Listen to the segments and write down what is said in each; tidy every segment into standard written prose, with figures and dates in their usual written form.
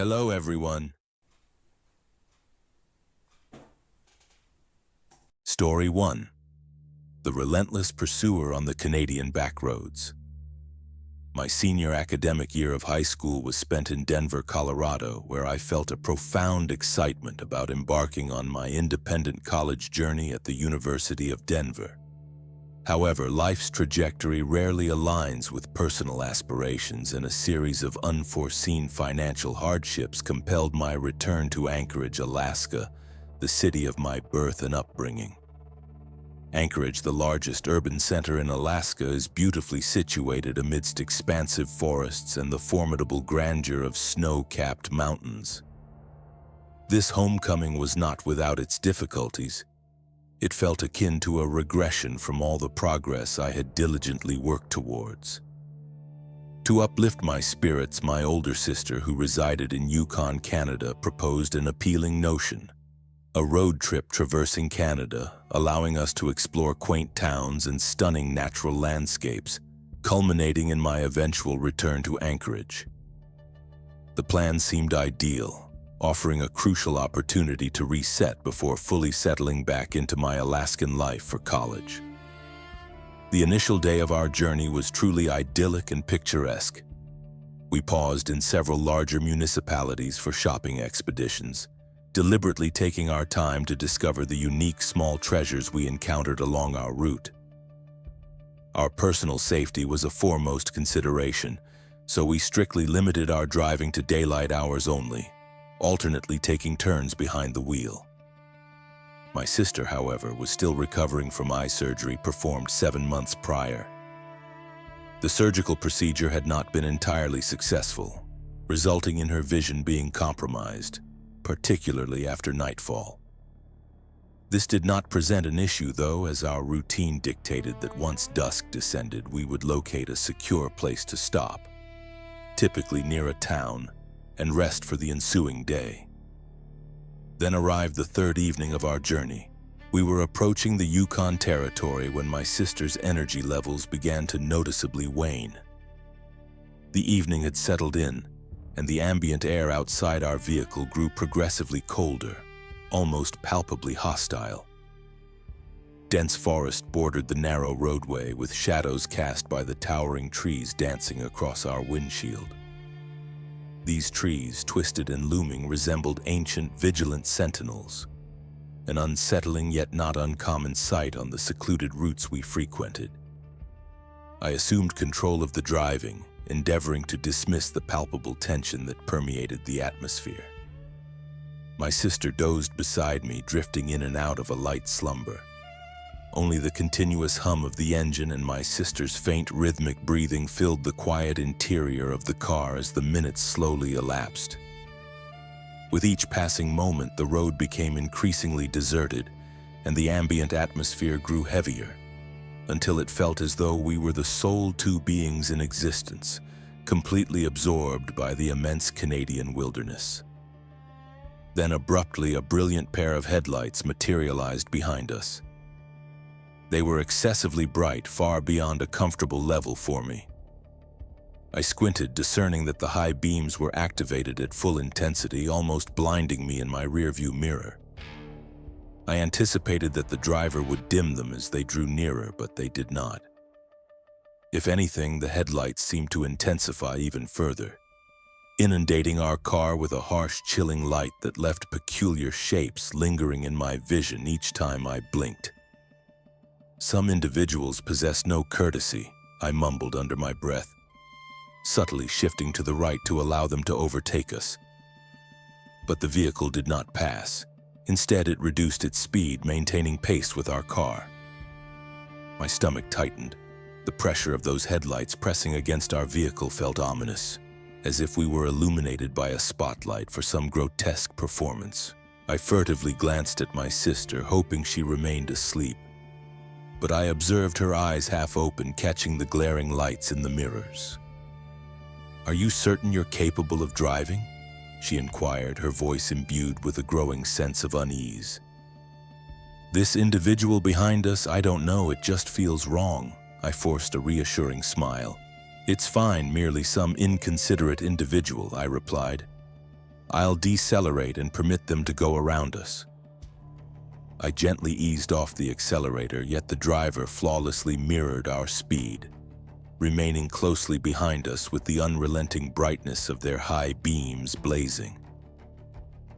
Hello, everyone. Story 1. The Relentless Pursuer on the Canadian Backroads. My senior academic year of high school was spent in Denver, Colorado, where I felt a profound excitement about embarking on my independent college journey at the University of Denver. However, life's trajectory rarely aligns with personal aspirations, and a series of unforeseen financial hardships compelled my return to Anchorage, Alaska, the city of my birth and upbringing. Anchorage, the largest urban center in Alaska, is beautifully situated amidst expansive forests and the formidable grandeur of snow-capped mountains. This homecoming was not without its difficulties. It felt akin to a regression from all the progress I had diligently worked towards. To uplift my spirits, my older sister, who resided in Yukon, Canada, proposed an appealing notion: a road trip traversing Canada, allowing us to explore quaint towns and stunning natural landscapes, culminating in my eventual return to Anchorage. The plan seemed ideal, offering a crucial opportunity to reset before fully settling back into my Alaskan life for college. The initial day of our journey was truly idyllic and picturesque. We paused in several larger municipalities for shopping expeditions, deliberately taking our time to discover the unique small treasures we encountered along our route. Our personal safety was a foremost consideration, so we strictly limited our driving to daylight hours only, alternately taking turns behind the wheel. My sister, however, was still recovering from eye surgery performed 7 months prior. The surgical procedure had not been entirely successful, resulting in her vision being compromised, particularly after nightfall. This did not present an issue, though, as our routine dictated that once dusk descended, we would locate a secure place to stop, typically near a town, and rest for the ensuing day. Then arrived the third evening of our journey. We were approaching the Yukon Territory when my sister's energy levels began to noticeably wane. The evening had settled in, and the ambient air outside our vehicle grew progressively colder, almost palpably hostile. Dense forest bordered the narrow roadway, with shadows cast by the towering trees dancing across our windshield. These trees, twisted and looming, resembled ancient, vigilant sentinels, an unsettling yet not uncommon sight on the secluded routes we frequented. I assumed control of the driving, endeavoring to dismiss the palpable tension that permeated the atmosphere. My sister dozed beside me, drifting in and out of a light slumber. Only the continuous hum of the engine and my sister's faint rhythmic breathing filled the quiet interior of the car as the minutes slowly elapsed. With each passing moment, the road became increasingly deserted, and the ambient atmosphere grew heavier, until it felt as though we were the sole two beings in existence, completely absorbed by the immense Canadian wilderness. Then abruptly, a brilliant pair of headlights materialized behind us. They were excessively bright, far beyond a comfortable level for me. I squinted, discerning that the high beams were activated at full intensity, almost blinding me in my rearview mirror. I anticipated that the driver would dim them as they drew nearer, but they did not. If anything, the headlights seemed to intensify even further, inundating our car with a harsh, chilling light that left peculiar shapes lingering in my vision each time I blinked. "Some individuals possess no courtesy," I mumbled under my breath, subtly shifting to the right to allow them to overtake us. But the vehicle did not pass. Instead, it reduced its speed, maintaining pace with our car. My stomach tightened. The pressure of those headlights pressing against our vehicle felt ominous, as if we were illuminated by a spotlight for some grotesque performance. I furtively glanced at my sister, hoping she remained asleep, but I observed her eyes half open, catching the glaring lights in the mirrors. "Are you certain you're capable of driving?" she inquired, her voice imbued with a growing sense of unease. "This individual behind us, I don't know, it just feels wrong," I forced a reassuring smile. "It's fine, merely some inconsiderate individual," I replied. I'll decelerate and permit them to go around us. I gently eased off the accelerator, yet the driver flawlessly mirrored our speed, remaining closely behind us with the unrelenting brightness of their high beams blazing.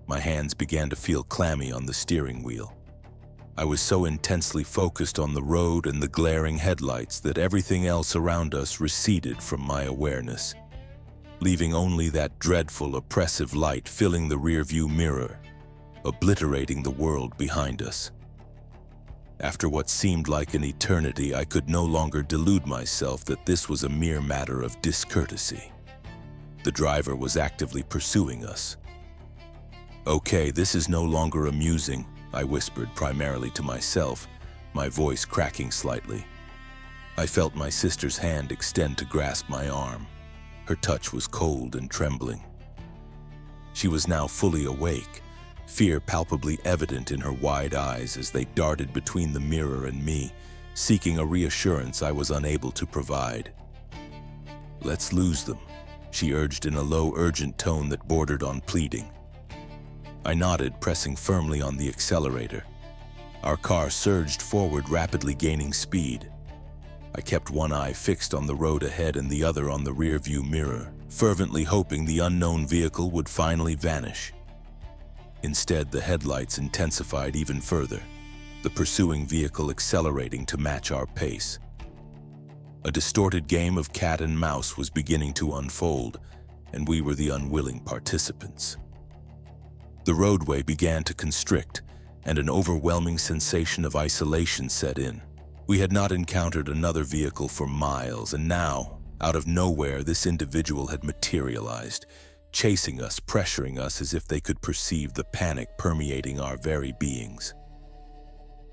My hands began to feel clammy on the steering wheel. I was so intensely focused on the road and the glaring headlights that everything else around us receded from my awareness, leaving only that dreadful, oppressive light filling the rearview mirror, obliterating the world behind us. After what seemed like an eternity, I could no longer delude myself that this was a mere matter of discourtesy. The driver was actively pursuing us. "Okay, this is no longer amusing," I whispered primarily to myself, my voice cracking slightly. I felt my sister's hand extend to grasp my arm. Her touch was cold and trembling. She was now fully awake, fear palpably evident in her wide eyes as they darted between the mirror and me, seeking a reassurance I was unable to provide. "Let's lose them," she urged in a low, urgent tone that bordered on pleading. I nodded, pressing firmly on the accelerator. Our car surged forward, rapidly gaining speed. I kept one eye fixed on the road ahead and the other on the rearview mirror, fervently hoping the unknown vehicle would finally vanish. Instead, the headlights intensified even further, the pursuing vehicle accelerating to match our pace. A distorted game of cat and mouse was beginning to unfold, and we were the unwilling participants. The roadway began to constrict, and an overwhelming sensation of isolation set in. We had not encountered another vehicle for miles, and now, out of nowhere, this individual had materialized, chasing us, pressuring us as if they could perceive the panic permeating our very beings.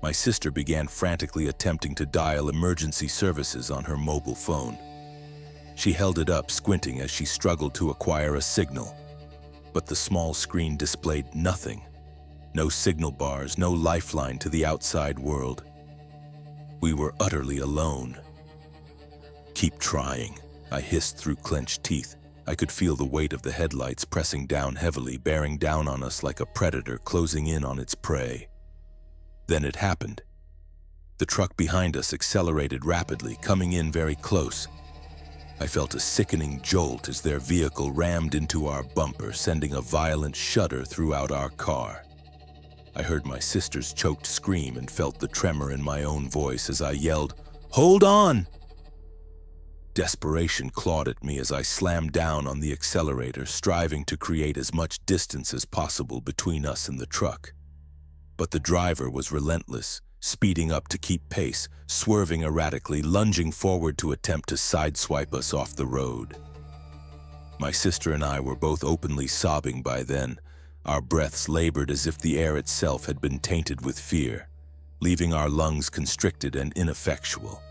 My sister began frantically attempting to dial emergency services on her mobile phone. She held it up, squinting as she struggled to acquire a signal. But the small screen displayed nothing. No signal bars, no lifeline to the outside world. We were utterly alone. "Keep trying," I hissed through clenched teeth. I could feel the weight of the headlights pressing down heavily, bearing down on us like a predator closing in on its prey. Then it happened. The truck behind us accelerated rapidly, coming in very close. I felt a sickening jolt as their vehicle rammed into our bumper, sending a violent shudder throughout our car. I heard my sister's choked scream and felt the tremor in my own voice as I yelled, "Hold on!" Desperation clawed at me as I slammed down on the accelerator, striving to create as much distance as possible between us and the truck. But the driver was relentless, speeding up to keep pace, swerving erratically, lunging forward to attempt to sideswipe us off the road. My sister and I were both openly sobbing by then, our breaths labored as if the air itself had been tainted with fear, leaving our lungs constricted and ineffectual.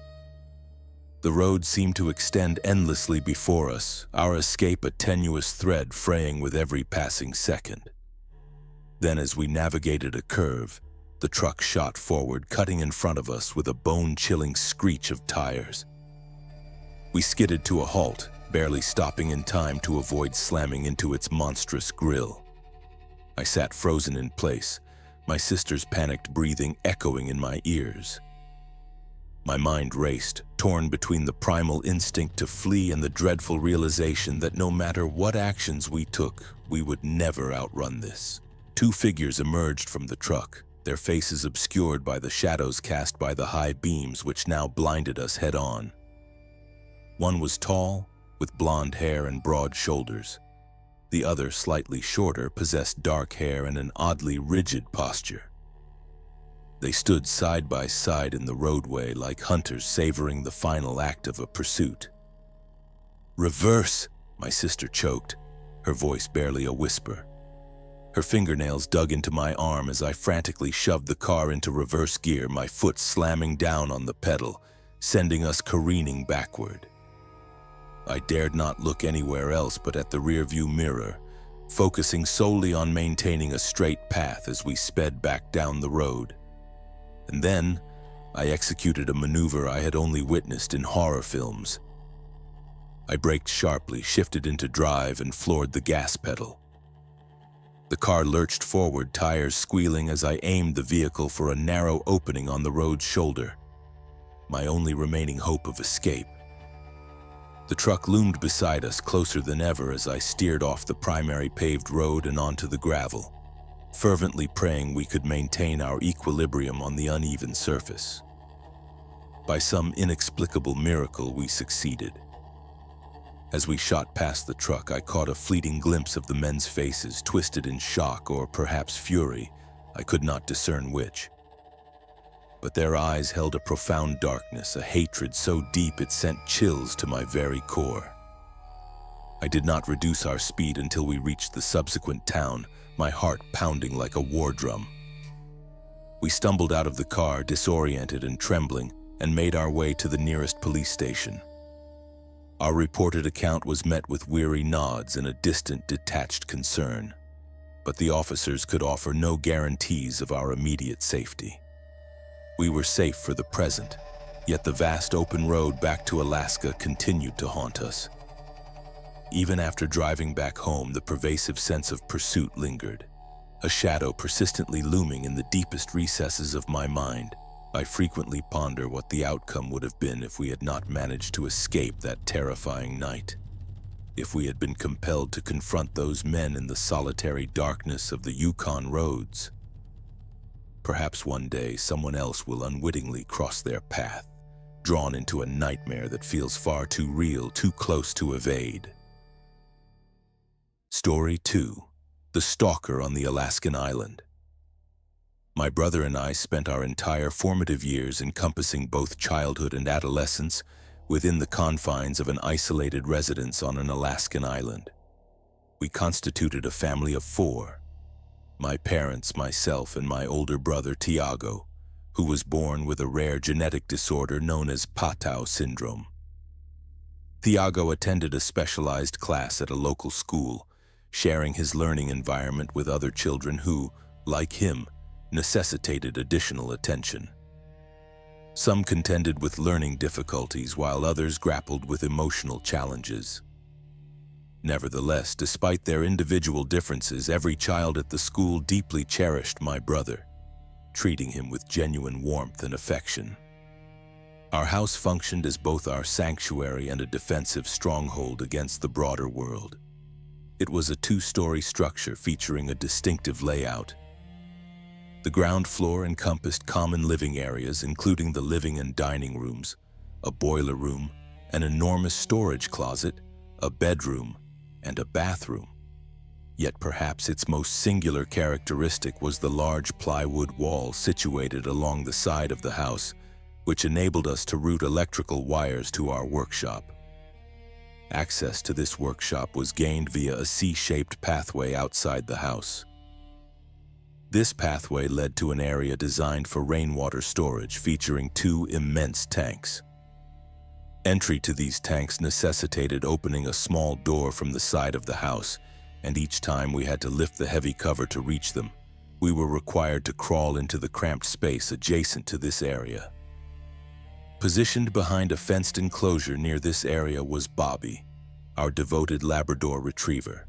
The road seemed to extend endlessly before us, our escape a tenuous thread fraying with every passing second. Then, as we navigated a curve, the truck shot forward, cutting in front of us with a bone-chilling screech of tires. We skidded to a halt, barely stopping in time to avoid slamming into its monstrous grille. I sat frozen in place, my sister's panicked breathing echoing in my ears. My mind raced, torn between the primal instinct to flee and the dreadful realization that no matter what actions we took, we would never outrun this. Two figures emerged from the truck, their faces obscured by the shadows cast by the high beams which now blinded us head-on. One was tall, with blonde hair and broad shoulders. The other, slightly shorter, possessed dark hair and an oddly rigid posture. They stood side by side in the roadway like hunters savoring the final act of a pursuit. "Reverse," my sister choked, her voice barely a whisper. Her fingernails dug into my arm as I frantically shoved the car into reverse gear, my foot slamming down on the pedal, sending us careening backward. I dared not look anywhere else but at the rearview mirror, focusing solely on maintaining a straight path as we sped back down the road. And then, I executed a maneuver I had only witnessed in horror films. I braked sharply, shifted into drive, and floored the gas pedal. The car lurched forward, tires squealing as I aimed the vehicle for a narrow opening on the road's shoulder, my only remaining hope of escape. The truck loomed beside us, closer than ever, as I steered off the primary paved road and onto the gravel, fervently praying we could maintain our equilibrium on the uneven surface. By some inexplicable miracle, we succeeded. As we shot past the truck, I caught a fleeting glimpse of the men's faces, twisted in shock or perhaps fury. I could not discern which. But their eyes held a profound darkness, a hatred so deep it sent chills to my very core. I did not reduce our speed until we reached the subsequent town, my heart pounding like a war drum. We stumbled out of the car, disoriented and trembling, and made our way to the nearest police station. Our reported account was met with weary nods and a distant, detached concern, but the officers could offer no guarantees of our immediate safety. We were safe for the present, yet the vast open road back to Alaska continued to haunt us. Even after driving back home, the pervasive sense of pursuit lingered, a shadow persistently looming in the deepest recesses of my mind. I frequently ponder what the outcome would have been if we had not managed to escape that terrifying night. If we had been compelled to confront those men in the solitary darkness of the Yukon roads. Perhaps one day someone else will unwittingly cross their path, drawn into a nightmare that feels far too real, too close to evade. Story 2. The Stalker on the Alaskan Island. My brother and I spent our entire formative years, encompassing both childhood and adolescence, within the confines of an isolated residence on an Alaskan island. We constituted a family of 4. My parents, myself, and my older brother Tiago, who was born with a rare genetic disorder known as Patau syndrome. Tiago attended a specialized class at a local school, sharing his learning environment with other children who, like him, necessitated additional attention. Some contended with learning difficulties, while others grappled with emotional challenges. Nevertheless, despite their individual differences, every child at the school deeply cherished my brother, treating him with genuine warmth and affection. Our house functioned as both our sanctuary and a defensive stronghold against the broader world. It was a 2-story structure featuring a distinctive layout. The ground floor encompassed common living areas, including the living and dining rooms, a boiler room, an enormous storage closet, a bedroom, and a bathroom. Yet perhaps its most singular characteristic was the large plywood wall situated along the side of the house, which enabled us to route electrical wires to our workshop. Access to this workshop was gained via a C-shaped pathway outside the house. This pathway led to an area designed for rainwater storage, featuring 2 immense tanks. Entry to these tanks necessitated opening a small door from the side of the house, and each time we had to lift the heavy cover to reach them, we were required to crawl into the cramped space adjacent to this area. Positioned behind a fenced enclosure near this area was Bobby, our devoted Labrador retriever.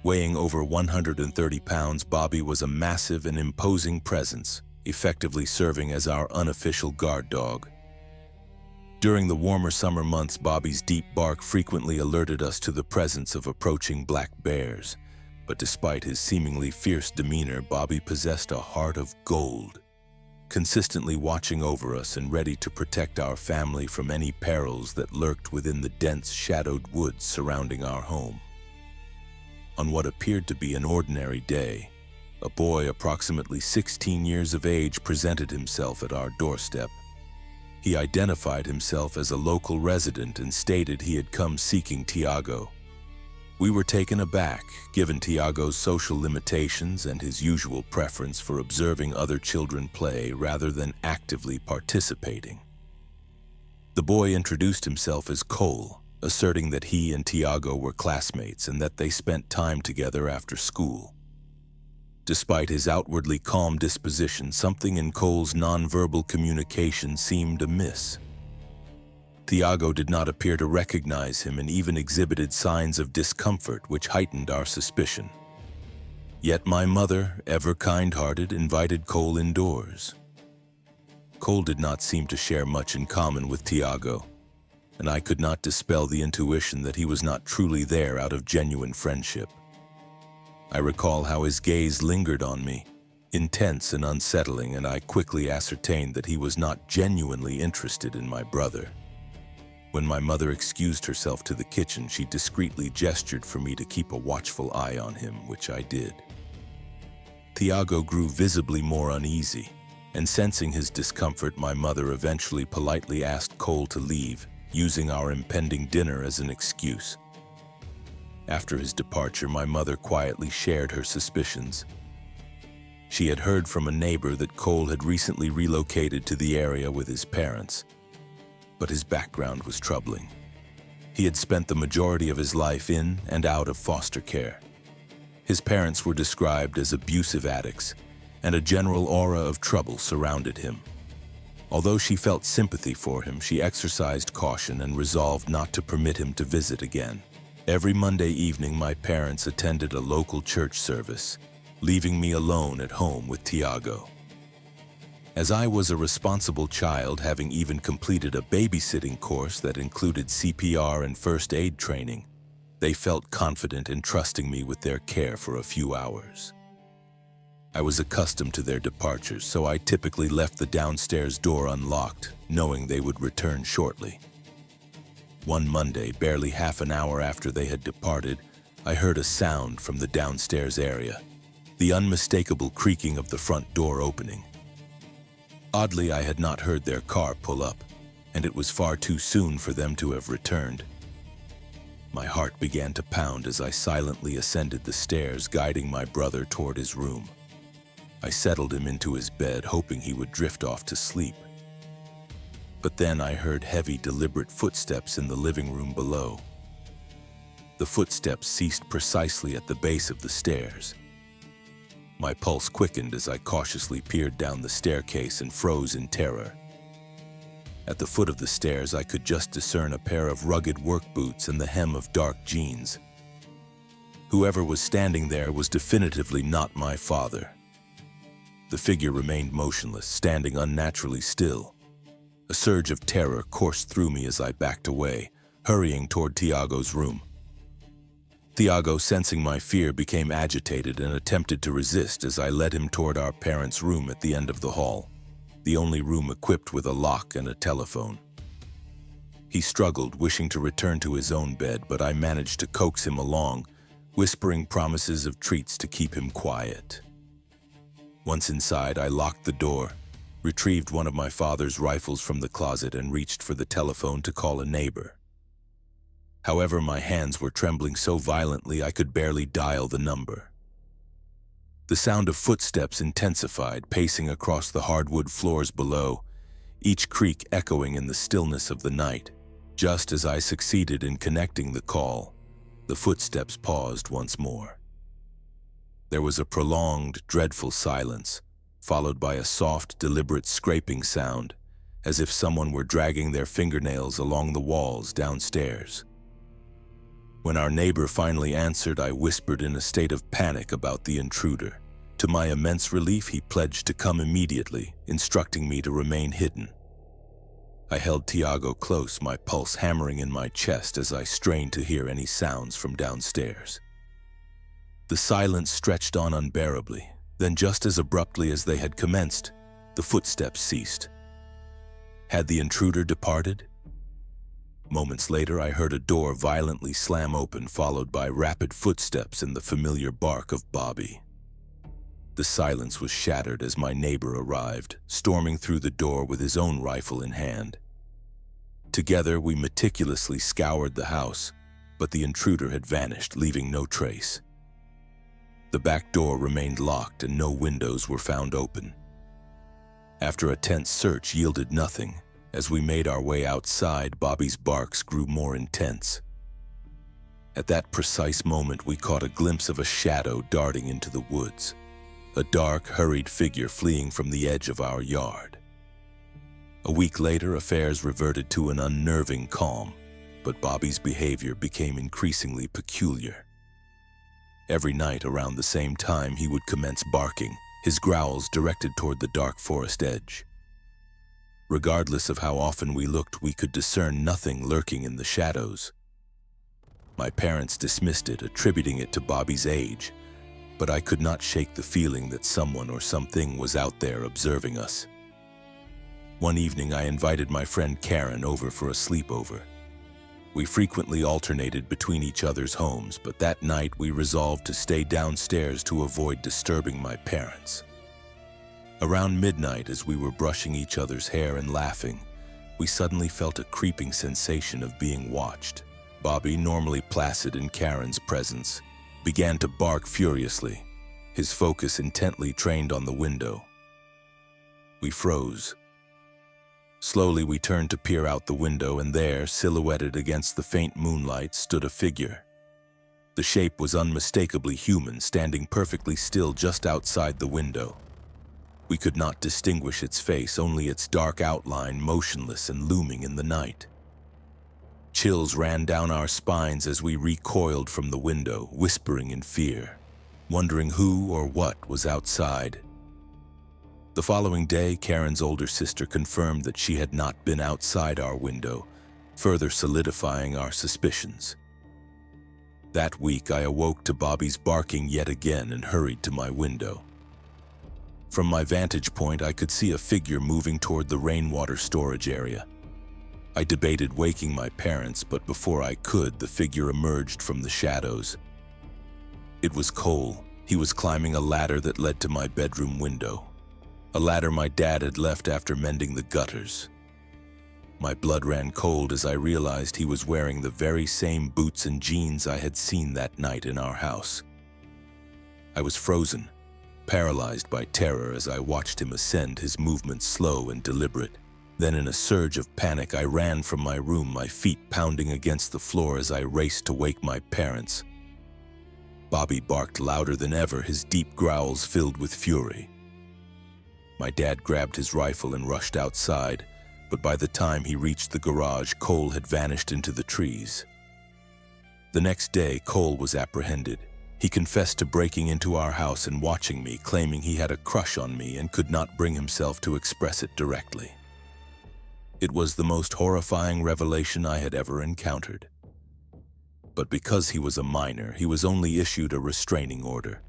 Weighing over 130 pounds, Bobby was a massive and imposing presence, effectively serving as our unofficial guard dog. During the warmer summer months, Bobby's deep bark frequently alerted us to the presence of approaching black bears, but despite his seemingly fierce demeanor, Bobby possessed a heart of gold, consistently watching over us and ready to protect our family from any perils that lurked within the dense, shadowed woods surrounding our home. On what appeared to be an ordinary day, a boy approximately 16 years of age presented himself at our doorstep. He identified himself as a local resident and stated he had come seeking Tiago. We were taken aback, given Tiago's social limitations and his usual preference for observing other children play rather than actively participating. The boy introduced himself as Cole, asserting that he and Tiago were classmates and that they spent time together after school. Despite his outwardly calm disposition, something in Cole's nonverbal communication seemed amiss. Tiago did not appear to recognize him and even exhibited signs of discomfort, which heightened our suspicion. Yet my mother, ever kind-hearted, invited Cole indoors. Cole did not seem to share much in common with Tiago, and I could not dispel the intuition that he was not truly there out of genuine friendship. I recall how his gaze lingered on me, intense and unsettling, and I quickly ascertained that he was not genuinely interested in my brother. When my mother excused herself to the kitchen, she discreetly gestured for me to keep a watchful eye on him, which I did. Tiago grew visibly more uneasy, and sensing his discomfort, my mother eventually politely asked Cole to leave, using our impending dinner as an excuse. After his departure, my mother quietly shared her suspicions. She had heard from a neighbor that Cole had recently relocated to the area with his parents, but his background was troubling. He had spent the majority of his life in and out of foster care. His parents were described as abusive addicts, and a general aura of trouble surrounded him. Although she felt sympathy for him, she exercised caution and resolved not to permit him to visit again. Every Monday evening, my parents attended a local church service, leaving me alone at home with Tiago. As I was a responsible child, having even completed a babysitting course that included CPR and first aid training, they felt confident in trusting me with their care for a few hours. I was accustomed to their departures, so I typically left the downstairs door unlocked, knowing they would return shortly. One Monday, barely half an hour after they had departed, I heard a sound from the downstairs area, the unmistakable creaking of the front door opening. Oddly, I had not heard their car pull up, and it was far too soon for them to have returned. My heart began to pound as I silently ascended the stairs, guiding my brother toward his room. I settled him into his bed, hoping he would drift off to sleep. But then I heard heavy, deliberate footsteps in the living room below. The footsteps ceased precisely at the base of the stairs. My pulse quickened as I cautiously peered down the staircase and froze in terror. At the foot of the stairs, I could just discern a pair of rugged work boots and the hem of dark jeans. Whoever was standing there was definitively not my father. The figure remained motionless, standing unnaturally still. A surge of terror coursed through me as I backed away, hurrying toward Tiago's room. Tiago, sensing my fear, became agitated and attempted to resist as I led him toward our parents' room at the end of the hall, the only room equipped with a lock and a telephone. He struggled, wishing to return to his own bed, but I managed to coax him along, whispering promises of treats to keep him quiet. Once inside, I locked the door, retrieved one of my father's rifles from the closet, and reached for the telephone to call a neighbor. However, my hands were trembling so violently I could barely dial the number. The sound of footsteps intensified, pacing across the hardwood floors below, each creak echoing in the stillness of the night. Just as I succeeded in connecting the call, the footsteps paused once more. There was a prolonged, dreadful silence, followed by a soft, deliberate scraping sound, as if someone were dragging their fingernails along the walls downstairs. When our neighbor finally answered, I whispered in a state of panic about the intruder. To my immense relief, he pledged to come immediately, instructing me to remain hidden. I held Tiago close, my pulse hammering in my chest as I strained to hear any sounds from downstairs. The silence stretched on unbearably. Then, just as abruptly as they had commenced, the footsteps ceased. Had the intruder departed? Moments later, I heard a door violently slam open, followed by rapid footsteps and the familiar bark of Bobby. The silence was shattered as my neighbor arrived, storming through the door with his own rifle in hand. Together, we meticulously scoured the house, but the intruder had vanished, leaving no trace. The back door remained locked and no windows were found open. After a tense search yielded nothing, as we made our way outside, Bobby's barks grew more intense. At that precise moment, we caught a glimpse of a shadow darting into the woods, a dark, hurried figure fleeing from the edge of our yard. A week later, affairs reverted to an unnerving calm, but Bobby's behavior became increasingly peculiar. Every night around the same time he would commence barking, his growls directed toward the dark forest edge. Regardless of how often we looked, we could discern nothing lurking in the shadows. My parents dismissed it, attributing it to Bobby's age, but I could not shake the feeling that someone or something was out there observing us. One evening, I invited my friend Karen over for a sleepover. We frequently alternated between each other's homes, but that night we resolved to stay downstairs to avoid disturbing my parents. Around midnight, as we were brushing each other's hair and laughing, we suddenly felt a creeping sensation of being watched. Bobby, normally placid in Karen's presence, began to bark furiously, his focus intently trained on the window. We froze. Slowly we turned to peer out the window, and there, silhouetted against the faint moonlight, stood a figure. The shape was unmistakably human, standing perfectly still just outside the window. We could not distinguish its face, only its dark outline, motionless and looming in the night. Chills ran down our spines as we recoiled from the window, whispering in fear, wondering who or what was outside. The following day, Karen's older sister confirmed that she had not been outside our window, further solidifying our suspicions. That week, I awoke to Bobby's barking yet again and hurried to my window. From my vantage point, I could see a figure moving toward the rainwater storage area. I debated waking my parents, but before I could, the figure emerged from the shadows. It was Cole. He was climbing a ladder that led to my bedroom window. A ladder my dad had left after mending the gutters. My blood ran cold as I realized he was wearing the very same boots and jeans I had seen that night in our house. I was frozen, paralyzed by terror as I watched him ascend, his movements slow and deliberate. Then in a surge of panic, I ran from my room, my feet pounding against the floor as I raced to wake my parents. Bobby barked louder than ever, his deep growls filled with fury. My dad grabbed his rifle and rushed outside, but by the time he reached the garage, Cole had vanished into the trees. The next day, Cole was apprehended. He confessed to breaking into our house and watching me, claiming he had a crush on me and could not bring himself to express it directly. It was the most horrifying revelation I had ever encountered. But because he was a minor, he was only issued a restraining order,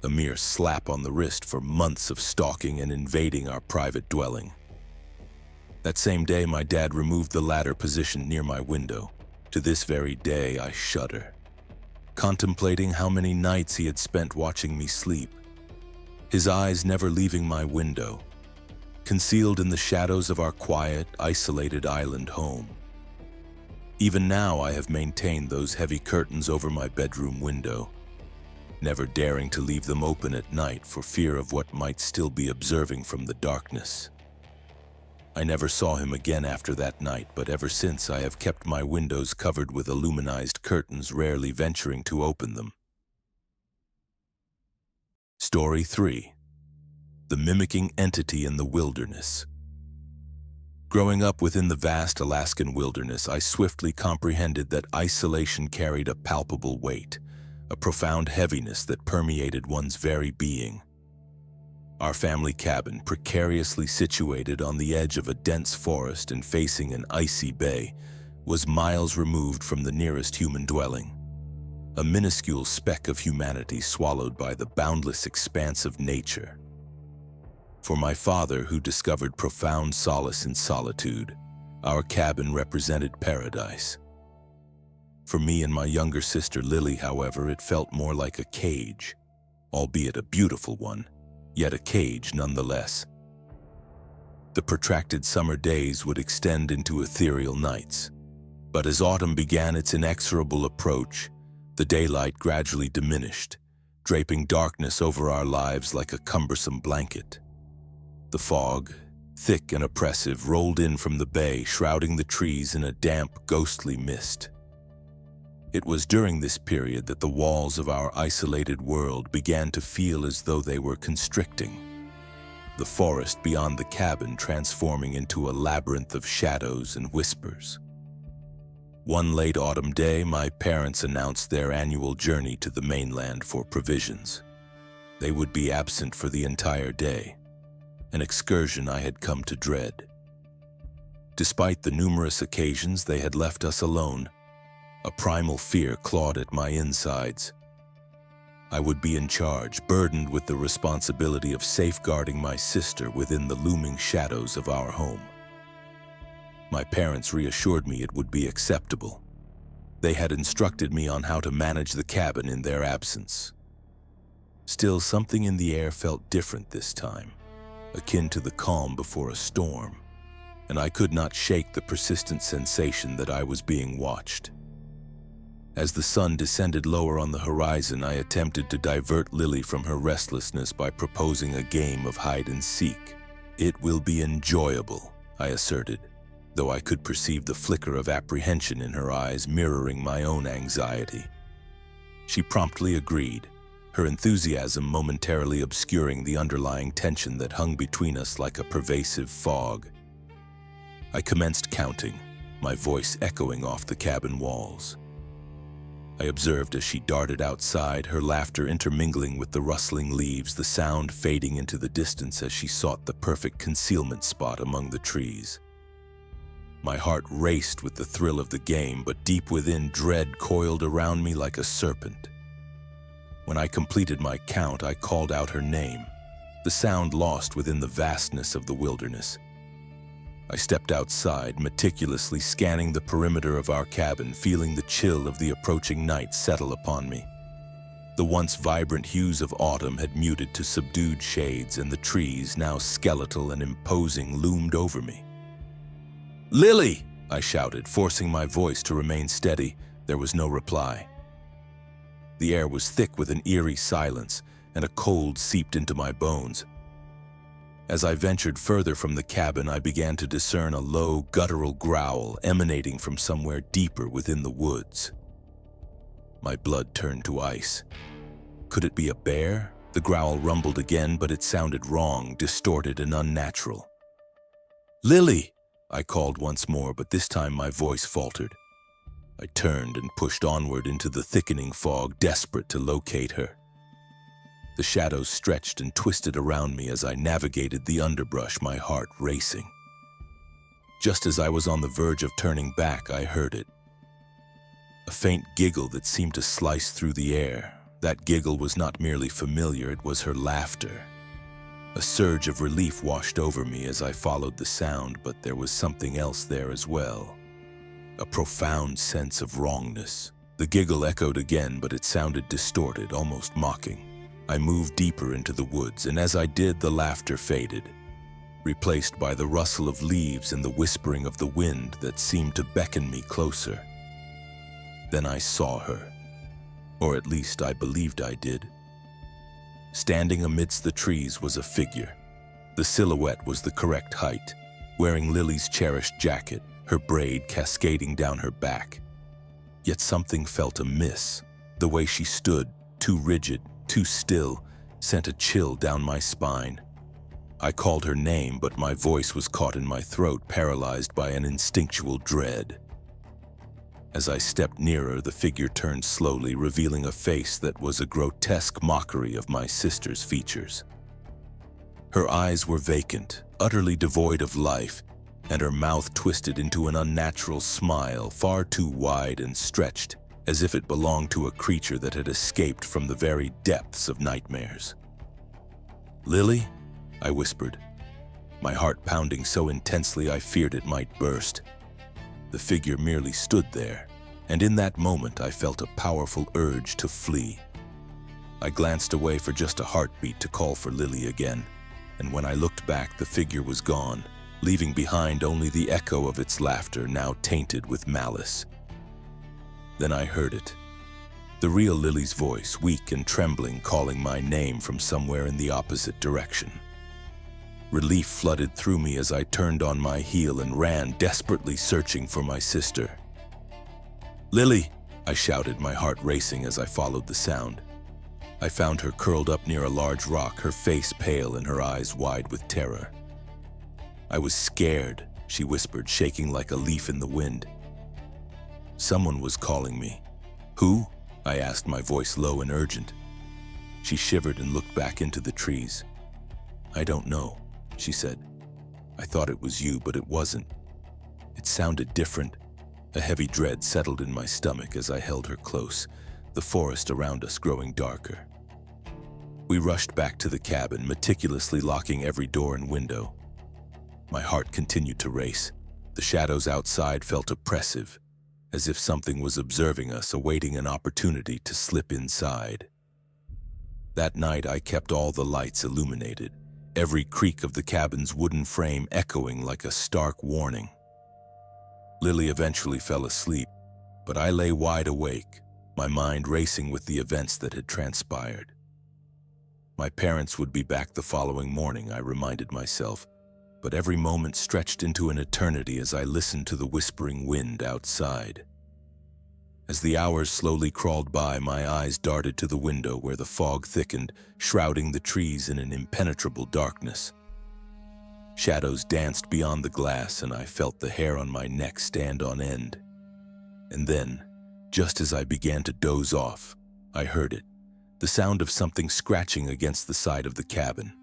a mere slap on the wrist for months of stalking and invading our private dwelling. That same day, my dad removed the ladder positioned near my window. To this very day, I shudder, contemplating how many nights he had spent watching me sleep, his eyes never leaving my window, concealed in the shadows of our quiet, isolated island home. Even now, I have maintained those heavy curtains over my bedroom window, never daring to leave them open at night for fear of what might still be observing from the darkness. I never saw him again after that night, but ever since I have kept my windows covered with illuminized curtains, rarely venturing to open them. Story 3. The Mimicking Entity in the Wilderness. Growing up within the vast Alaskan wilderness, I swiftly comprehended that isolation carried a palpable weight, a profound heaviness that permeated one's very being. Our family cabin, precariously situated on the edge of a dense forest and facing an icy bay, was miles removed from the nearest human dwelling, a minuscule speck of humanity swallowed by the boundless expanse of nature. For my father, who discovered profound solace in solitude, our cabin represented paradise. For me and my younger sister Lily, however, it felt more like a cage, albeit a beautiful one, yet a cage nonetheless. The protracted summer days would extend into ethereal nights, but as autumn began its inexorable approach, the daylight gradually diminished, draping darkness over our lives like a cumbersome blanket. The fog, thick and oppressive, rolled in from the bay, shrouding the trees in a damp, ghostly mist. It was during this period that the walls of our isolated world began to feel as though they were constricting, the forest beyond the cabin transforming into a labyrinth of shadows and whispers. One late autumn day, my parents announced their annual journey to the mainland for provisions. They would be absent for the entire day, an excursion I had come to dread. Despite the numerous occasions they had left us alone, a primal fear clawed at my insides. I would be in charge, burdened with the responsibility of safeguarding my sister within the looming shadows of our home. My parents reassured me it would be acceptable. They had instructed me on how to manage the cabin in their absence. Still, something in the air felt different this time, akin to the calm before a storm, and I could not shake the persistent sensation that I was being watched. As the sun descended lower on the horizon, I attempted to divert Lily from her restlessness by proposing a game of hide and seek. "It will be enjoyable," I asserted, though I could perceive the flicker of apprehension in her eyes mirroring my own anxiety. She promptly agreed, her enthusiasm momentarily obscuring the underlying tension that hung between us like a pervasive fog. I commenced counting, my voice echoing off the cabin walls. I observed as she darted outside, her laughter intermingling with the rustling leaves, the sound fading into the distance as she sought the perfect concealment spot among the trees. My heart raced with the thrill of the game, but deep within, dread coiled around me like a serpent. When I completed my count, I called out her name, the sound lost within the vastness of the wilderness. I stepped outside, meticulously scanning the perimeter of our cabin, feeling the chill of the approaching night settle upon me. The once vibrant hues of autumn had muted to subdued shades, and the trees, now skeletal and imposing, loomed over me. "Lily!" I shouted, forcing my voice to remain steady. There was no reply. The air was thick with an eerie silence, and a cold seeped into my bones. As I ventured further from the cabin, I began to discern a low, guttural growl emanating from somewhere deeper within the woods. My blood turned to ice. Could it be a bear? The growl rumbled again, but it sounded wrong, distorted, and unnatural. "Lily!" I called once more, but this time my voice faltered. I turned and pushed onward into the thickening fog, desperate to locate her. The shadows stretched and twisted around me as I navigated the underbrush, my heart racing. Just as I was on the verge of turning back, I heard it. A faint giggle that seemed to slice through the air. That giggle was not merely familiar, it was her laughter. A surge of relief washed over me as I followed the sound, but there was something else there as well. A profound sense of wrongness. The giggle echoed again, but it sounded distorted, almost mocking. I moved deeper into the woods, and as I did, the laughter faded, replaced by the rustle of leaves and the whispering of the wind that seemed to beckon me closer. Then I saw her, or at least I believed I did. Standing amidst the trees was a figure. The silhouette was the correct height, wearing Lily's cherished jacket, her braid cascading down her back. Yet something felt amiss. The way she stood, too rigid, too still, sent a chill down my spine. I called her name, but my voice was caught in my throat, paralyzed by an instinctual dread. As I stepped nearer, the figure turned slowly, revealing a face that was a grotesque mockery of my sister's features. Her eyes were vacant, utterly devoid of life, and her mouth twisted into an unnatural smile, far too wide and stretched, as if it belonged to a creature that had escaped from the very depths of nightmares. "Lily?" I whispered, my heart pounding so intensely I feared it might burst. The figure merely stood there, and in that moment I felt a powerful urge to flee. I glanced away for just a heartbeat to call for Lily again, and when I looked back, the figure was gone, leaving behind only the echo of its laughter, now tainted with malice. Then I heard it. The real Lily's voice, weak and trembling, calling my name from somewhere in the opposite direction. Relief flooded through me as I turned on my heel and ran, desperately searching for my sister. "Lily!" I shouted, my heart racing as I followed the sound. I found her curled up near a large rock, her face pale and her eyes wide with terror. "I was scared," she whispered, shaking like a leaf in the wind. Someone was calling me. Who? I asked, my voice low and urgent. She shivered and looked back into the trees. I don't know, she said. I thought it was you, but it wasn't. It sounded different. A heavy dread settled in my stomach as I held her close, the forest around us growing darker. We rushed back to the cabin, meticulously locking every door and window. My heart continued to race. The shadows outside felt oppressive, as if something was observing us, awaiting an opportunity to slip inside. That night, I kept all the lights illuminated, every creak of the cabin's wooden frame echoing like a stark warning. Lily eventually fell asleep, but I lay wide awake, my mind racing with the events that had transpired. My parents would be back the following morning, I reminded myself, but every moment stretched into an eternity as I listened to the whispering wind outside. As the hours slowly crawled by, my eyes darted to the window where the fog thickened, shrouding the trees in an impenetrable darkness. Shadows danced beyond the glass, and I felt the hair on my neck stand on end. And then, just as I began to doze off, I heard it, the sound of something scratching against the side of the cabin.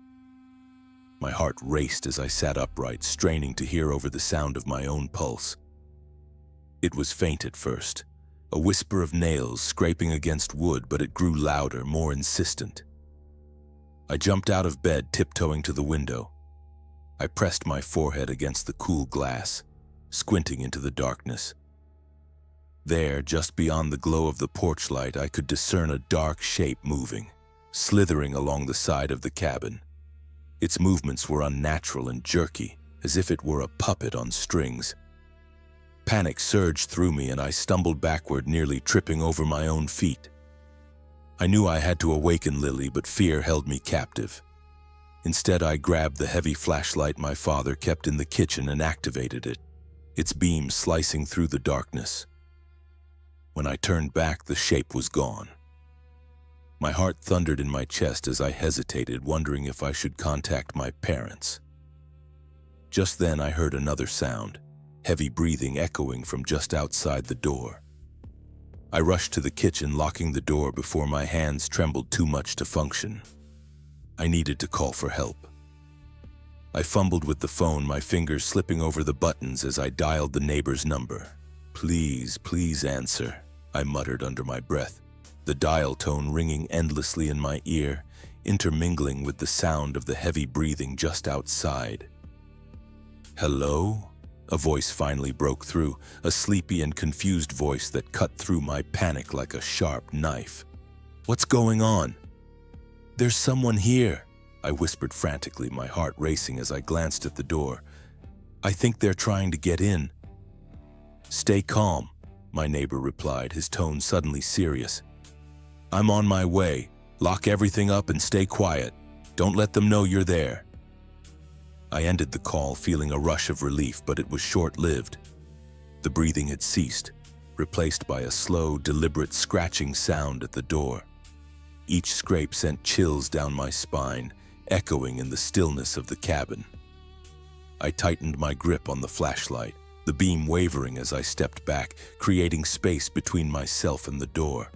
My heart raced as I sat upright, straining to hear over the sound of my own pulse. It was faint at first, a whisper of nails scraping against wood, but it grew louder, more insistent. I jumped out of bed, tiptoeing to the window. I pressed my forehead against the cool glass, squinting into the darkness. There, just beyond the glow of the porch light, I could discern a dark shape moving, slithering along the side of the cabin. Its movements were unnatural and jerky, as if it were a puppet on strings. Panic surged through me, and I stumbled backward, nearly tripping over my own feet. I knew I had to awaken Lily, but fear held me captive. Instead, I grabbed the heavy flashlight my father kept in the kitchen and activated it, its beam slicing through the darkness. When I turned back, the shape was gone. My heart thundered in my chest as I hesitated, wondering if I should contact my parents. Just then, I heard another sound, heavy breathing echoing from just outside the door. I rushed to the kitchen, locking the door before my hands trembled too much to function. I needed to call for help. I fumbled with the phone, my fingers slipping over the buttons as I dialed the neighbor's number. "Please, please answer," I muttered under my breath, the dial tone ringing endlessly in my ear, intermingling with the sound of the heavy breathing just outside. "Hello?" A voice finally broke through, a sleepy and confused voice that cut through my panic like a sharp knife. "What's going on?" "There's someone here," I whispered frantically, my heart racing as I glanced at the door. "I think they're trying to get in." "Stay calm," my neighbor replied, his tone suddenly serious. "I'm on my way. Lock everything up and stay quiet. Don't let them know you're there." I ended the call, feeling a rush of relief, but it was short-lived. The breathing had ceased, replaced by a slow, deliberate scratching sound at the door. Each scrape sent chills down my spine, echoing in the stillness of the cabin. I tightened my grip on the flashlight, the beam wavering as I stepped back, creating space between myself and the door.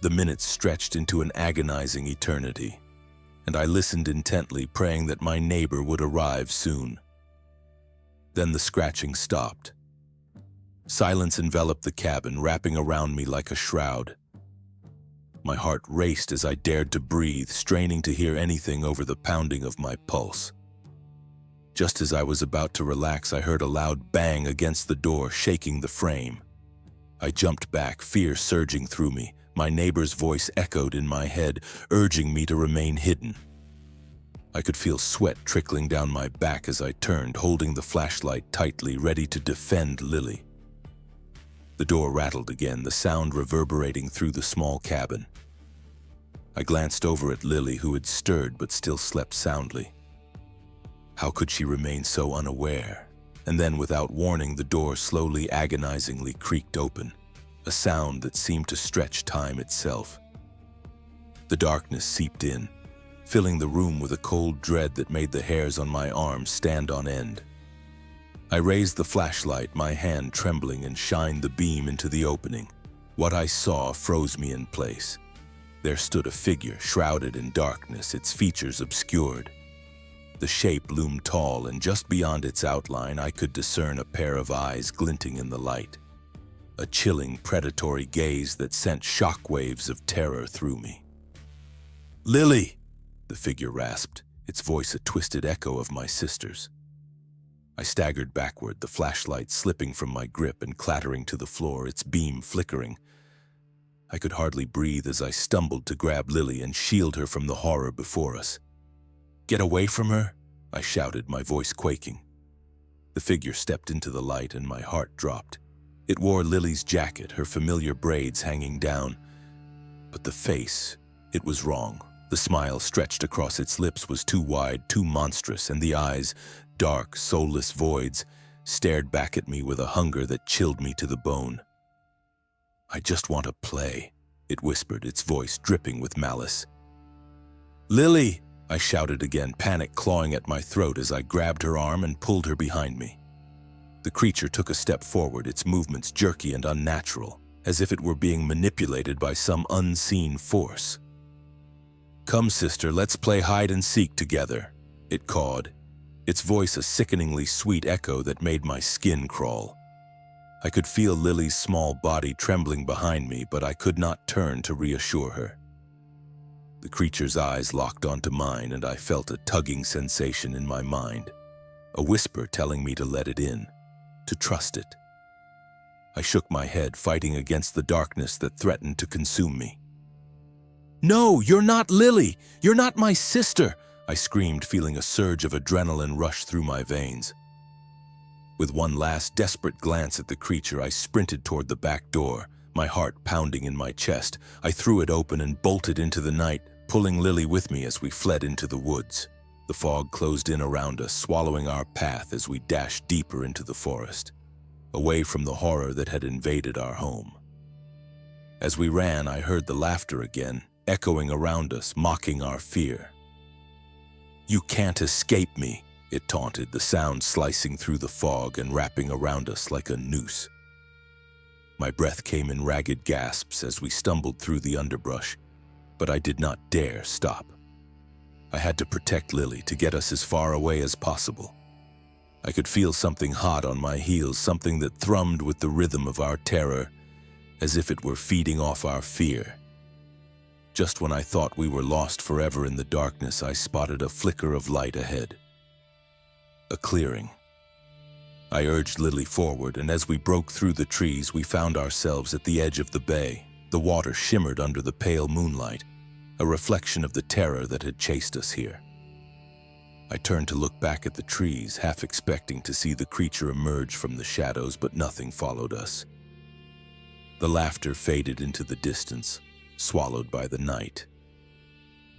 The minutes stretched into an agonizing eternity, and I listened intently, praying that my neighbor would arrive soon. Then the scratching stopped. Silence enveloped the cabin, wrapping around me like a shroud. My heart raced as I dared to breathe, straining to hear anything over the pounding of my pulse. Just as I was about to relax, I heard a loud bang against the door, shaking the frame. I jumped back, fear surging through me. My neighbor's voice echoed in my head, urging me to remain hidden. I could feel sweat trickling down my back as I turned, holding the flashlight tightly, ready to defend Lily. The door rattled again, the sound reverberating through the small cabin. I glanced over at Lily, who had stirred but still slept soundly. How could she remain so unaware? And then, without warning, the door slowly, agonizingly creaked open, a sound that seemed to stretch time itself. The darkness seeped in, filling the room with a cold dread that made the hairs on my arms stand on end. I raised the flashlight, my hand trembling, and shined the beam into the opening. What I saw froze me in place. There stood a figure shrouded in darkness, its features obscured. The shape loomed tall, and just beyond its outline I could discern a pair of eyes glinting in the light. A chilling, predatory gaze that sent shockwaves of terror through me. "Lily!" the figure rasped, its voice a twisted echo of my sister's. I staggered backward, the flashlight slipping from my grip and clattering to the floor, its beam flickering. I could hardly breathe as I stumbled to grab Lily and shield her from the horror before us. "Get away from her!" I shouted, my voice quaking. The figure stepped into the light and my heart dropped. It wore Lily's jacket, her familiar braids hanging down. But the face, it was wrong. The smile stretched across its lips was too wide, too monstrous, and the eyes, dark, soulless voids, stared back at me with a hunger that chilled me to the bone. "I just want to play," it whispered, its voice dripping with malice. "Lily!" I shouted again, panic clawing at my throat as I grabbed her arm and pulled her behind me. The creature took a step forward, its movements jerky and unnatural, as if it were being manipulated by some unseen force. "Come, sister, let's play hide and seek together," it cawed, its voice a sickeningly sweet echo that made my skin crawl. I could feel Lily's small body trembling behind me, but I could not turn to reassure her. The creature's eyes locked onto mine, and I felt a tugging sensation in my mind, a whisper telling me to let it in, to trust it. I shook my head, fighting against the darkness that threatened to consume me. "No, you're not Lily! You're not my sister!" I screamed, feeling a surge of adrenaline rush through my veins. With one last desperate glance at the creature, I sprinted toward the back door, my heart pounding in my chest. I threw it open and bolted into the night, pulling Lily with me as we fled into the woods. The fog closed in around us, swallowing our path as we dashed deeper into the forest, away from the horror that had invaded our home. As we ran, I heard the laughter again, echoing around us, mocking our fear. "You can't escape me," it taunted, the sound slicing through the fog and wrapping around us like a noose. My breath came in ragged gasps as we stumbled through the underbrush, but I did not dare stop. I had to protect Lily, to get us as far away as possible. I could feel something hot on my heels, something that thrummed with the rhythm of our terror, as if it were feeding off our fear. Just when I thought we were lost forever in the darkness, I spotted a flicker of light ahead. A clearing. I urged Lily forward, and as we broke through the trees, we found ourselves at the edge of the bay. The water shimmered under the pale moonlight, a reflection of the terror that had chased us here. I turned to look back at the trees, half expecting to see the creature emerge from the shadows, but nothing followed us. The laughter faded into the distance, swallowed by the night.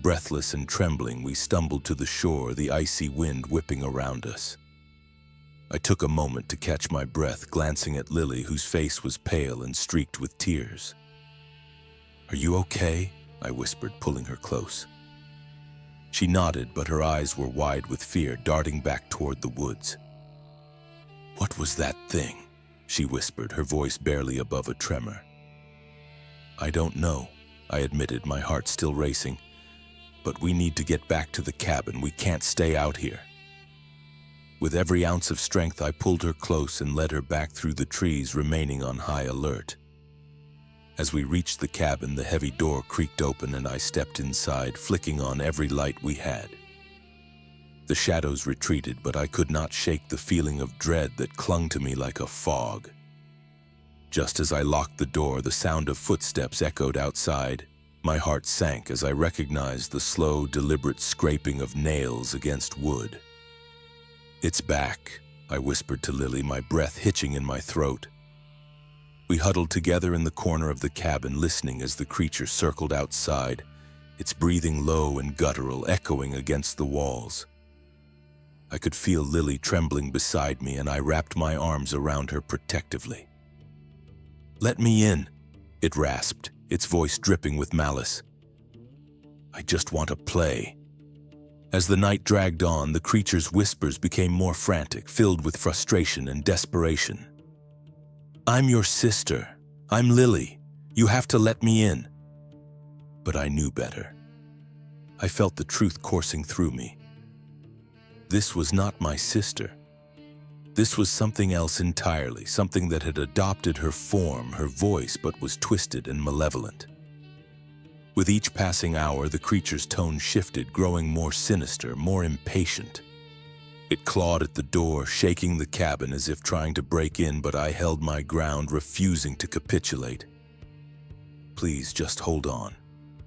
Breathless and trembling, we stumbled to the shore, the icy wind whipping around us. I took a moment to catch my breath, glancing at Lily, whose face was pale and streaked with tears. "Are you okay?" I whispered, pulling her close. She nodded, but her eyes were wide with fear, darting back toward the woods. "What was that thing?" she whispered, her voice barely above a tremor. "I don't know," I admitted, my heart still racing. "But we need to get back to the cabin. We can't stay out here." With every ounce of strength, I pulled her close and led her back through the trees, remaining on high alert. As we reached the cabin, the heavy door creaked open and I stepped inside, flicking on every light we had. The shadows retreated, but I could not shake the feeling of dread that clung to me like a fog. Just as I locked the door, the sound of footsteps echoed outside. My heart sank as I recognized the slow, deliberate scraping of nails against wood. "It's back," I whispered to Lily, my breath hitching in my throat. We huddled together in the corner of the cabin, listening as the creature circled outside, its breathing low and guttural, echoing against the walls. I could feel Lily trembling beside me, and I wrapped my arms around her protectively. "Let me in," it rasped, its voice dripping with malice. "I just want to play." As the night dragged on, the creature's whispers became more frantic, filled with frustration and desperation. "I'm your sister. I'm Lily. You have to let me in." But I knew better. I felt the truth coursing through me. This was not my sister. This was something else entirely, something that had adopted her form, her voice, but was twisted and malevolent. With each passing hour, the creature's tone shifted, growing more sinister, more impatient. It clawed at the door, shaking the cabin as if trying to break in, but I held my ground, refusing to capitulate. "Please, just hold on,"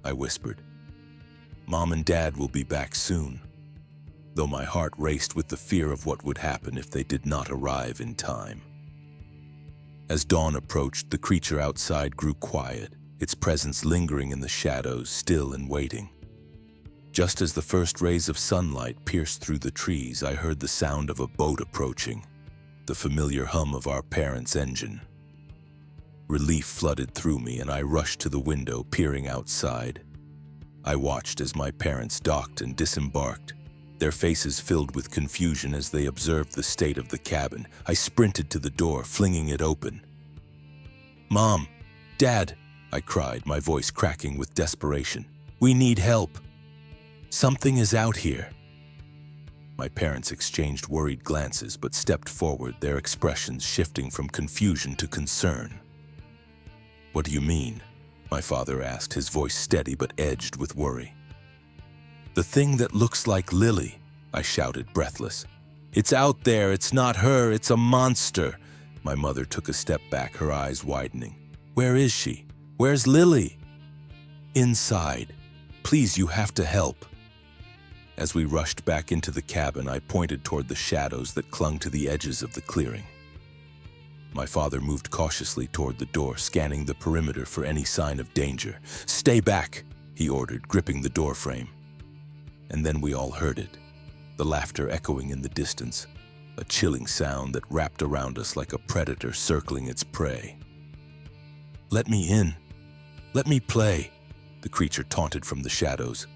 I whispered. "Mom and Dad will be back soon," though my heart raced with the fear of what would happen if they did not arrive in time. As dawn approached, the creature outside grew quiet, its presence lingering in the shadows, still and waiting. Just as the first rays of sunlight pierced through the trees, I heard the sound of a boat approaching, the familiar hum of our parents' engine. Relief flooded through me, and I rushed to the window, peering outside. I watched as my parents docked and disembarked, their faces filled with confusion as they observed the state of the cabin. I sprinted to the door, flinging it open. "Mom! Dad!" I cried, my voice cracking with desperation. "We need help. Something is out here." My parents exchanged worried glances but stepped forward, their expressions shifting from confusion to concern. "What do you mean?" my father asked, his voice steady but edged with worry. "The thing that looks like Lily," I shouted, breathless. "It's out there. It's not her. It's a monster." My mother took a step back, her eyes widening. "Where is she? Where's Lily?" "Inside. Please, you have to help." As we rushed back into the cabin, I pointed toward the shadows that clung to the edges of the clearing. My father moved cautiously toward the door, scanning the perimeter for any sign of danger. "Stay back," he ordered, gripping the doorframe. And then we all heard it, the laughter echoing in the distance, a chilling sound that wrapped around us like a predator circling its prey. "Let me in. Let me play," the creature taunted from the shadows.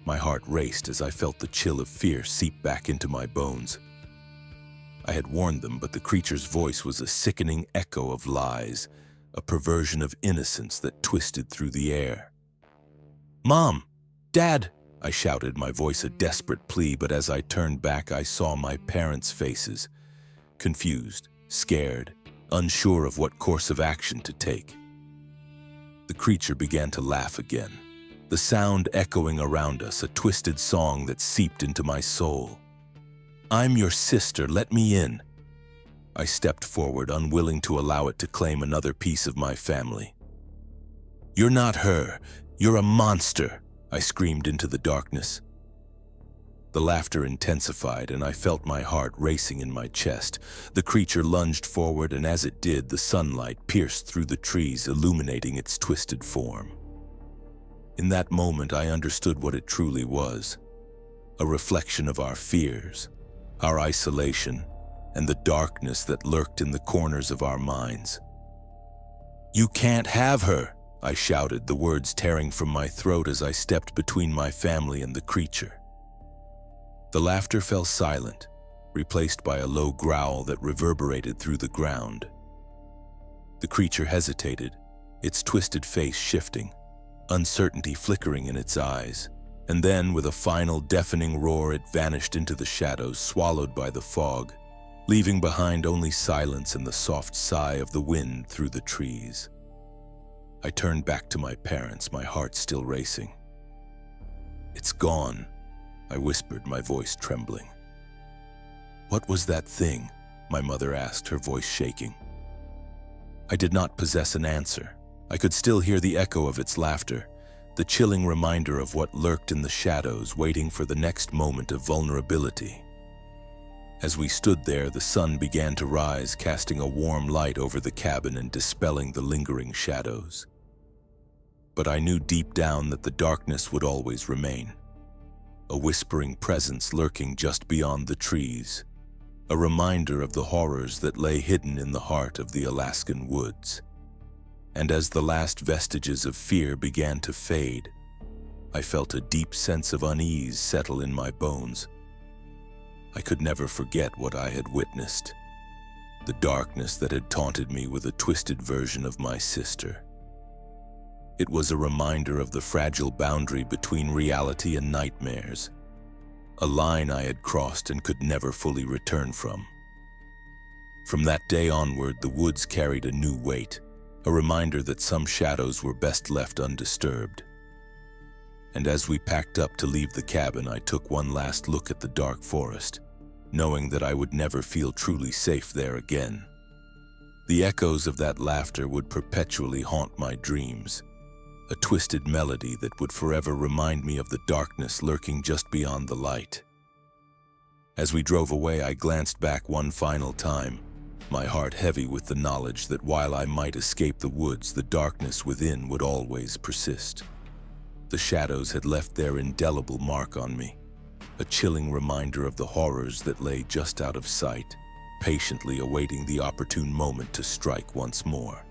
My heart raced as I felt the chill of fear seep back into my bones. I had warned them, but the creature's voice was a sickening echo of lies, a perversion of innocence that twisted through the air. "Mom! Dad!" I shouted, my voice a desperate plea, but as I turned back, I saw my parents' faces, confused, scared, unsure of what course of action to take. The creature began to laugh again, the sound echoing around us, a twisted song that seeped into my soul. "I'm your sister, let me in." I stepped forward, unwilling to allow it to claim another piece of my family. "You're not her, you're a monster," I screamed into the darkness. The laughter intensified, and I felt my heart racing in my chest. The creature lunged forward, and as it did, the sunlight pierced through the trees, illuminating its twisted form. In that moment, I understood what it truly was, a reflection of our fears, our isolation, and the darkness that lurked in the corners of our minds. "You can't have her," I shouted, the words tearing from my throat as I stepped between my family and the creature. The laughter fell silent, replaced by a low growl that reverberated through the ground. The creature hesitated, its twisted face shifting, uncertainty flickering in its eyes, and then, with a final deafening roar, it vanished into the shadows, swallowed by the fog, leaving behind only silence and the soft sigh of the wind through the trees. I turned back to my parents, my heart still racing. "It's gone," I whispered, my voice trembling. "What was that thing?" my mother asked, her voice shaking. I did not possess an answer. I could still hear the echo of its laughter, the chilling reminder of what lurked in the shadows, waiting for the next moment of vulnerability. As we stood there, the sun began to rise, casting a warm light over the cabin and dispelling the lingering shadows. But I knew deep down that the darkness would always remain, a whispering presence lurking just beyond the trees, a reminder of the horrors that lay hidden in the heart of the Alaskan woods. And as the last vestiges of fear began to fade, I felt a deep sense of unease settle in my bones. I could never forget what I had witnessed, the darkness that had taunted me with a twisted version of my sister. It was a reminder of the fragile boundary between reality and nightmares, a line I had crossed and could never fully return from. From that day onward, the woods carried a new weight, a reminder that some shadows were best left undisturbed. And as we packed up to leave the cabin, I took one last look at the dark forest, knowing that I would never feel truly safe there again. The echoes of that laughter would perpetually haunt my dreams, a twisted melody that would forever remind me of the darkness lurking just beyond the light. As we drove away, I glanced back one final time, my heart heavy with the knowledge that while I might escape the woods, the darkness within would always persist. The shadows had left their indelible mark on me, a chilling reminder of the horrors that lay just out of sight, patiently awaiting the opportune moment to strike once more.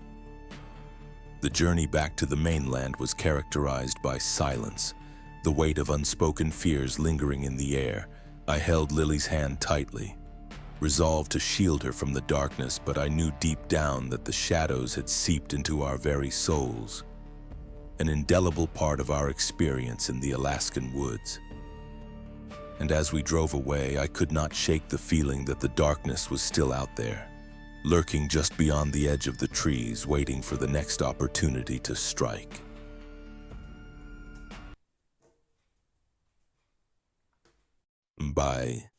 The journey back to the mainland was characterized by silence, the weight of unspoken fears lingering in the air. I held Lily's hand tightly, resolved to shield her from the darkness, but I knew deep down that the shadows had seeped into our very souls, an indelible part of our experience in the Alaskan woods. And as we drove away, I could not shake the feeling that the darkness was still out there, lurking just beyond the edge of the trees, waiting for the next opportunity to strike. By